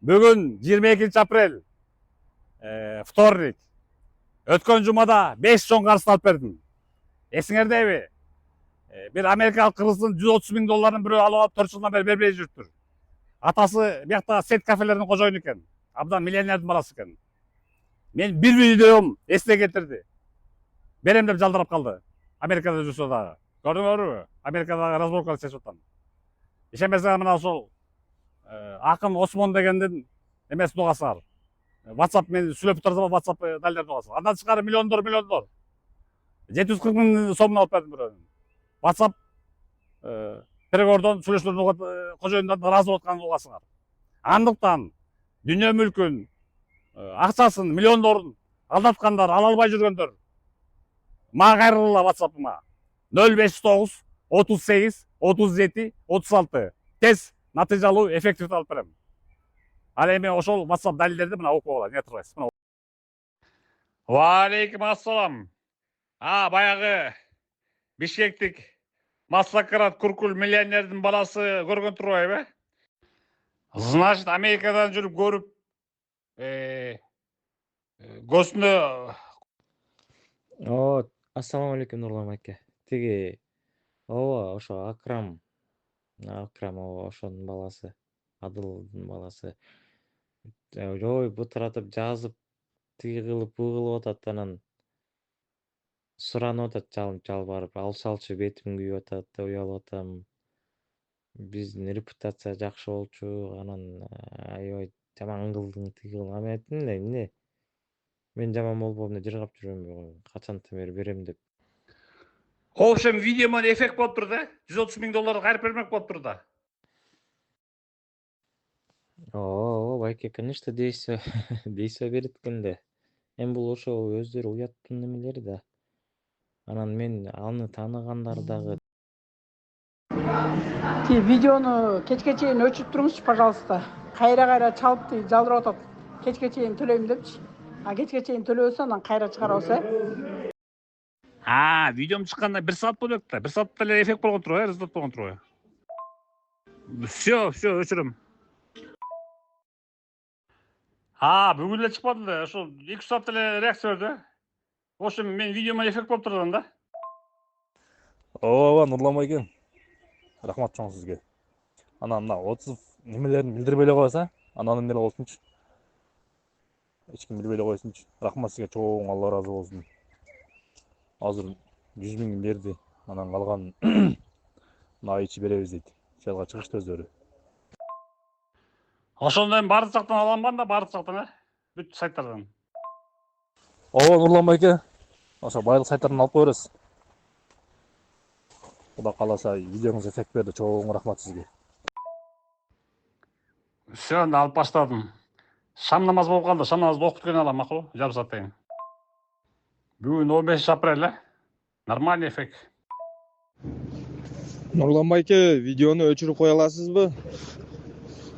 Бүгін 22 апрель, вторник. Өткен жұмада 5 сом қарызын алып бердім. Есіңердеби? Bir Amerikalı kızın 130 bin doların biri alıp 4 yıldan beri berбей жүрүптүр. Atası bir yakta set kafelerinin koca eкен. Abdan milyonerдің balası eкен. Men bir videom esine getirdi. Берем деп жалдырап қалды. Америкада жүрсө дагы. Көрдүңөрбү? Америкадагы разборканы чечип атам. Ишенбесеңер мына ошол Акын Осмон дегендин эмесин угасыңар. WhatsApp мен сүйлөп турсам WhatsApp далилерин угасыңар. Андан тышкары миллиондор. 740 миң сомун алып бердим бирөөнүн. WhatsApp переговордон сүйлөшүүлөрдүн кожоюндан ыраазы болуп атканын угасыңар. Андыктан дүйнө мүлкүн, акчасын, миллиондорун алдаткандар, ала албай жүргөндөр мага кайрылгыла WhatsApp'ыма 059 38 37 36 тез натыйжалуу эффективдүү алып берем. Ал эми ошол WhatsApp далилдерди мына окуп алайын, не турбайсыз? Ва алейкум ассалам. Баягы Бишкектик Маслакрат Куркул миллионердин баласы көргөн турбайбы? Значит, Америкадан жүрүп көрүп, көзүнө Ассаламу алейкум, Нурлан ака. Тиги ошо Акрам ошонун баласы, Адылдын баласы. Ой, бутуратып жазып, тиги кылып, бу кылып атат, анан суранып атат, жалбарып, алчы бетим күйүп атат деп уялып атам. Биздин репутация жакшы болчу, анан аябай жаман кылдың, тиги кылдың. Мен айттым, эмне? Мен жаман болбоп эмне жыргап жүрөм, качантан бери берем деп. В общем, видеомо эффект болуп тур да. 130 миң доллар кайрып бермек болуп тур да. Байке, конечно, дейсө берет экен да. Эми бул ошо өздөрү уяттын немелери да. Анан мен аны тааныгандар дагы. Видеону кечке чейин өчүрүп туруңузчу, пожалуйста. Кайра чалып жалдырып атат. Кечке чейин төлөйм депчи. Кечке чейин төлөбөсө анан кайра чыгарабыз, Видеом чыкканда 1 саат болот да. 1 саатта эле эффект болгон турбайбы, результат болгон турбайбы? Все, өчүрөм. Бүгүн эле чыкпады да. Ошол 2 саатта эле реакция берди. В общем, мен видеомо эффект болуп турган да. Ооба, Нурлан байке. Рахмат чоң сизге. Анан мына 30 немелерин билдирбей эле койсо, анан эмне болсунчу? Эч ким билбей эле койсунчу. Рахмат сизге чоң, Алла ыраазы болсун. Азыр 100 миң берди. Анан калганын ай ичи беребиз дейт. Чалга чыгышты өздөрү. Ошондо эми бардык жактан аламбан да, бардык жактан, бүт сайттардан. Ооба, Нурлан байке. Ошо байлык сайттарынан алып койбересиз. Кудай кааласа, видеоңуз эффект берди. Чоң рахмат сизге. Все, алып баштадым. Шам намаз болуп калды. Шам намазды окуп келе алам, макул? Жарым сааттан. Бүгүн 15 апрель, нормальный эффект. Нурлан байке, видеону өчүрүп кое аласызбы?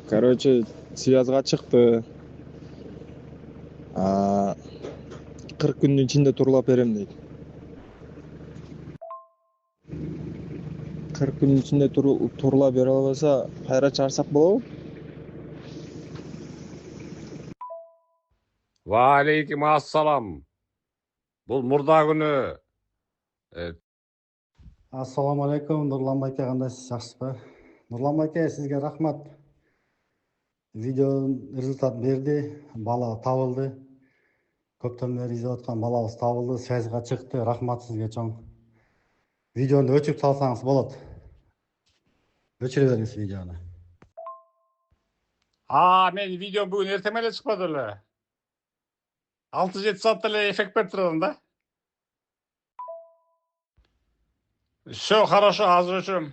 Короче, связга чыкты. 40 күндүн ичинде турлап берем дейт. 40 күндүн ичинде турлап бере албаса, кайра чыгарсак болобу? Ва алейкум ассалам. Бул мурда күнү. Ассаламу алейкум, Нурлан байке, кандайсыз, жакшысызбы? Нурлан байке, сизге рахмат. Видео результат берди, бала табылды. Көптөн бери издеп аткан балабыз табылды, связга чыкты. Рахмат сизге чоң. Видеону өчүрүп салсаңыз болот. Өчүрө бериңиз видеону. Мен видео бүгүн эртең эле чыкпады эле. 6-7 саатта эле эффект берип турдум да. Все хорошо, азыр өчүрөм.